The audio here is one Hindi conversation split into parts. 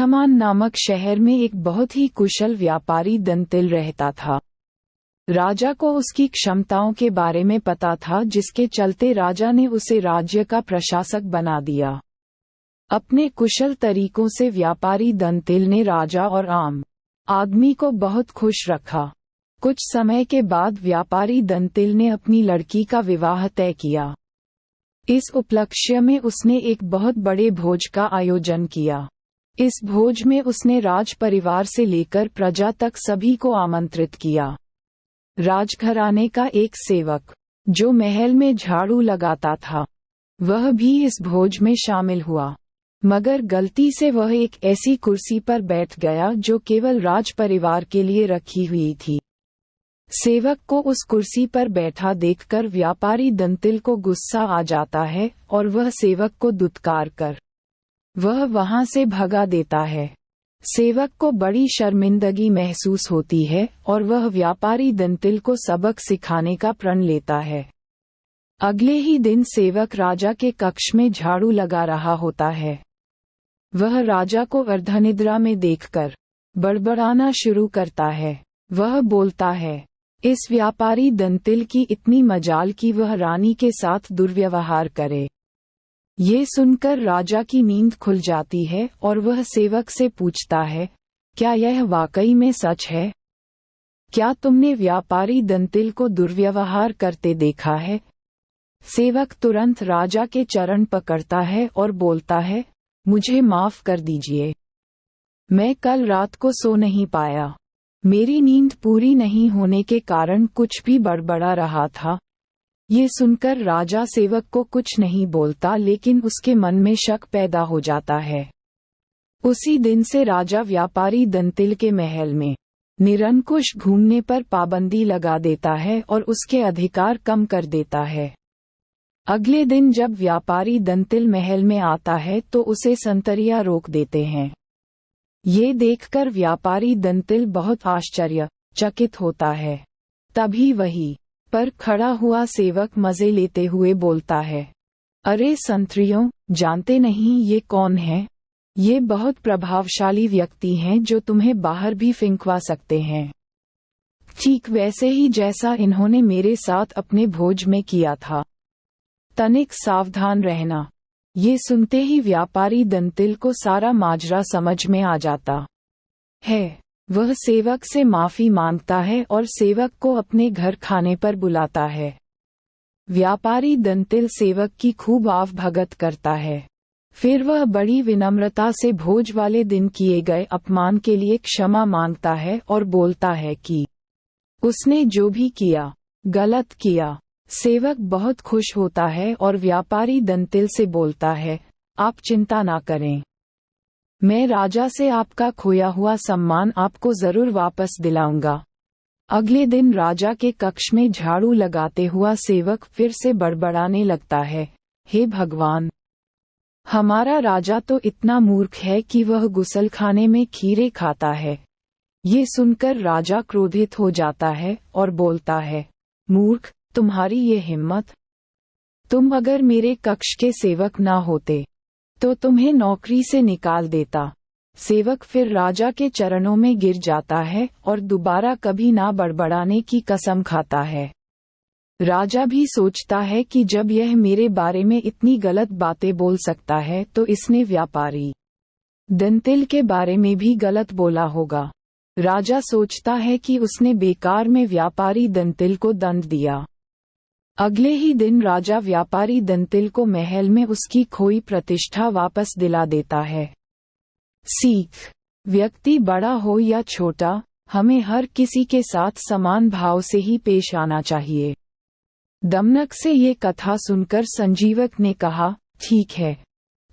वर्धमान नामक शहर में एक बहुत ही कुशल व्यापारी दंतिल रहता था। राजा को उसकी क्षमताओं के बारे में पता था, जिसके चलते राजा ने उसे राज्य का प्रशासक बना दिया। अपने कुशल तरीकों से व्यापारी दंतिल ने राजा और आम आदमी को बहुत खुश रखा। कुछ समय के बाद व्यापारी दंतिल ने अपनी लड़की का विवाह तय किया। इस उपलक्ष्य में उसने एक बहुत बड़े भोज का आयोजन किया। इस भोज में उसने राज परिवार से लेकर प्रजा तक सभी को आमंत्रित किया। राजघराने का एक सेवक, जो महल में झाड़ू लगाता था, वह भी इस भोज में शामिल हुआ, मगर गलती से वह एक ऐसी कुर्सी पर बैठ गया जो केवल राज परिवार के लिए रखी हुई थी। सेवक को उस कुर्सी पर बैठा देखकर व्यापारी दंतिल को गुस्सा आ जाता है और वह सेवक को दुत्कार कर वह वहां से भगा देता है। सेवक को बड़ी शर्मिंदगी महसूस होती है और वह व्यापारी दंतिल को सबक सिखाने का प्रण लेता है। अगले ही दिन सेवक राजा के कक्ष में झाड़ू लगा रहा होता है। वह राजा को अर्धनिद्रा में देखकर बड़बड़ाना शुरू करता है। वह बोलता है, इस व्यापारी दंतिल की इतनी मजाल कि वह रानी के साथ दुर्व्यवहार करे। ये सुनकर राजा की नींद खुल जाती है और वह सेवक से पूछता है, क्या यह वाकई में सच है? क्या तुमने व्यापारी दंतिल को दुर्व्यवहार करते देखा है? सेवक तुरंत राजा के चरण पकड़ता है और बोलता है, मुझे माफ कर दीजिए। मैं कल रात को सो नहीं पाया। मेरी नींद पूरी नहीं होने के कारण कुछ भी बड़बड़ा रहा था। ये सुनकर राजा सेवक को कुछ नहीं बोलता, लेकिन उसके मन में शक पैदा हो जाता है। उसी दिन से राजा व्यापारी दंतिल के महल में निरंकुश घूमने पर पाबंदी लगा देता है और उसके अधिकार कम कर देता है। अगले दिन जब व्यापारी दंतिल महल में आता है तो उसे संतरिया रोक देते हैं। ये देखकर व्यापारी दंतिल बहुत आश्चर्यचकित होता है। तभी वहीं पर खड़ा हुआ सेवक मजे लेते हुए बोलता है, अरे संतरियों, जानते नहीं ये कौन है? ये बहुत प्रभावशाली व्यक्ति हैं जो तुम्हें बाहर भी फेंकवा सकते हैं, ठीक वैसे ही जैसा इन्होंने मेरे साथ अपने भोज में किया था। तनिक सावधान रहना। ये सुनते ही व्यापारी दंतिल को सारा माजरा समझ में आ जाता है। वह सेवक से माफी मांगता है और सेवक को अपने घर खाने पर बुलाता है। व्यापारी दंतिल सेवक की खूब आवभगत करता है। फिर वह बड़ी विनम्रता से भोज वाले दिन किए गए अपमान के लिए क्षमा मांगता है और बोलता है कि उसने जो भी किया गलत किया। सेवक बहुत खुश होता है और व्यापारी दंतिल से बोलता है, आप चिंता ना करें, मैं राजा से आपका खोया हुआ सम्मान आपको जरूर वापस दिलाऊंगा। अगले दिन राजा के कक्ष में झाड़ू लगाते हुआ सेवक फिर से बड़बड़ाने लगता है, हे भगवान, हमारा राजा तो इतना मूर्ख है कि वह गुसलखाने में खीरे खाता है। ये सुनकर राजा क्रोधित हो जाता है और बोलता है, मूर्ख, तुम्हारी ये हिम्मत! तुम अगर मेरे कक्ष के सेवक ना होते तो तुम्हें नौकरी से निकाल देता। सेवक फिर राजा के चरणों में गिर जाता है और दोबारा कभी ना बड़बड़ाने की कसम खाता है। राजा भी सोचता है कि जब यह मेरे बारे में इतनी गलत बातें बोल सकता है तो इसने व्यापारी दंतिल के बारे में भी गलत बोला होगा। राजा सोचता है कि उसने बेकार में व्यापारी दंतिल को दंड दिया। अगले ही दिन राजा व्यापारी दंतिल को महल में उसकी खोई प्रतिष्ठा वापस दिला देता है। सीख: व्यक्ति बड़ा हो या छोटा, हमें हर किसी के साथ समान भाव से ही पेश आना चाहिए। दमनक से ये कथा सुनकर संजीवक ने कहा, ठीक है,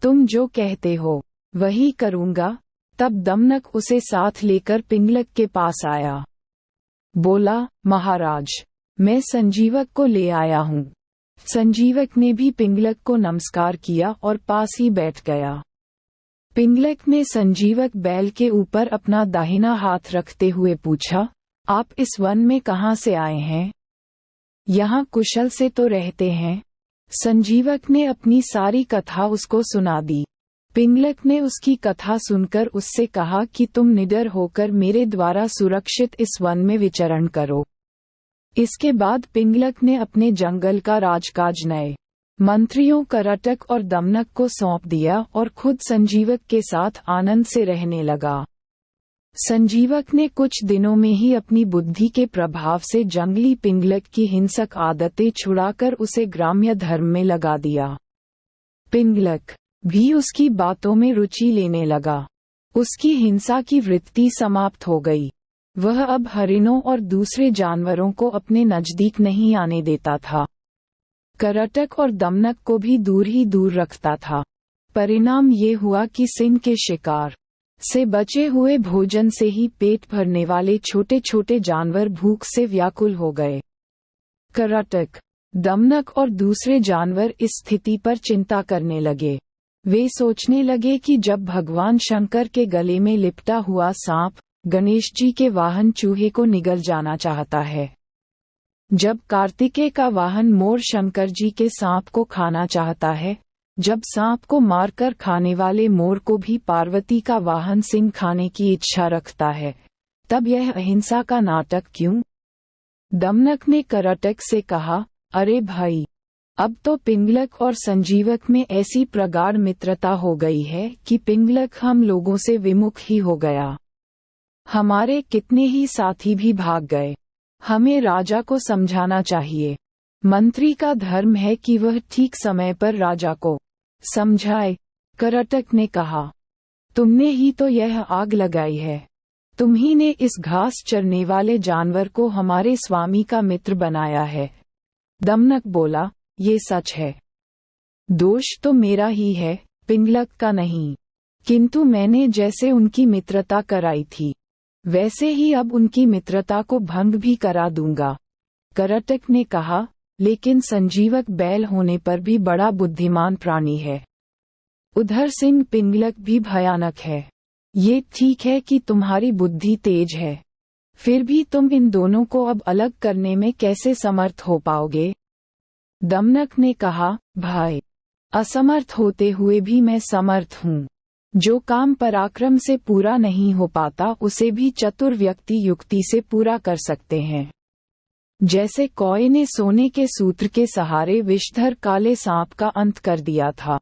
तुम जो कहते हो वही करूंगा। तब दमनक उसे साथ लेकर पिंगलक के पास आया। बोला, महाराज, मैं संजीवक को ले आया हूँ। संजीवक ने भी पिंगलक को नमस्कार किया और पास ही बैठ गया। पिंगलक ने संजीवक बैल के ऊपर अपना दाहिना हाथ रखते हुए पूछा, आप इस वन में कहाँ से आए हैं? यहाँ कुशल से तो रहते हैं। संजीवक ने अपनी सारी कथा उसको सुना दी। पिंगलक ने उसकी कथा सुनकर उससे कहा कि तुम निडर होकर मेरे द्वारा सुरक्षित इस वन में विचरण करो। इसके बाद पिंगलक ने अपने जंगल का राजकाज नए मंत्रियों करटक और दमनक को सौंप दिया और खुद संजीवक के साथ आनंद से रहने लगा। संजीवक ने कुछ दिनों में ही अपनी बुद्धि के प्रभाव से जंगली पिंगलक की हिंसक आदतें छुड़ाकर उसे ग्राम्य धर्म में लगा दिया। पिंगलक भी उसकी बातों में रुचि लेने लगा। उसकी हिंसा की वृत्ति समाप्त हो गई। वह अब हरिणों और दूसरे जानवरों को अपने नजदीक नहीं आने देता था। करटक और दमनक को भी दूर ही दूर रखता था। परिणाम ये हुआ कि सिंह के शिकार से बचे हुए भोजन से ही पेट भरने वाले छोटे छोटे जानवर भूख से व्याकुल हो गए। करटक, दमनक और दूसरे जानवर इस स्थिति पर चिंता करने लगे। वे सोचने लगे कि जब भगवान शंकर के गले में लिपटा हुआ सांप गणेश जी के वाहन चूहे को निगल जाना चाहता है, जब कार्तिकेय का वाहन मोर शंकर जी के सांप को खाना चाहता है, जब सांप को मारकर खाने वाले मोर को भी पार्वती का वाहन सिंह खाने की इच्छा रखता है, तब यह अहिंसा का नाटक क्यों? दमनक ने करटक से कहा, अरे भाई, अब तो पिंगलक और संजीवक में ऐसी प्रगाढ़ मित्रता हो गई है कि पिंगलक हम लोगों से विमुख ही हो गया। हमारे कितने ही साथी भी भाग गए। हमें राजा को समझाना चाहिए। मंत्री का धर्म है कि वह ठीक समय पर राजा को समझाए। करटक ने कहा, तुमने ही तो यह आग लगाई है। तुम ही ने इस घास चरने वाले जानवर को हमारे स्वामी का मित्र बनाया है। दमनक बोला, ये सच है। दोष तो मेरा ही है, पिंगलक का नहीं। किंतु मैंने जैसे उनकी मित्रता कराई थी, वैसे ही अब उनकी मित्रता को भंग भी करा दूंगा। करटक ने कहा, लेकिन संजीवक बैल होने पर भी बड़ा बुद्धिमान प्राणी है। उधर सिंह पिंगलक भी भयानक है। ये ठीक है कि तुम्हारी बुद्धि तेज है, फिर भी तुम इन दोनों को अब अलग करने में कैसे समर्थ हो पाओगे? दमनक ने कहा, भाई, असमर्थ होते हुए भी मैं समर्थ हूँ। जो काम पराक्रम से पूरा नहीं हो पाता उसे भी चतुर व्यक्ति युक्ति से पूरा कर सकते हैं। जैसे कौए ने सोने के सूत्र के सहारे विषधर काले सांप का अंत कर दिया था।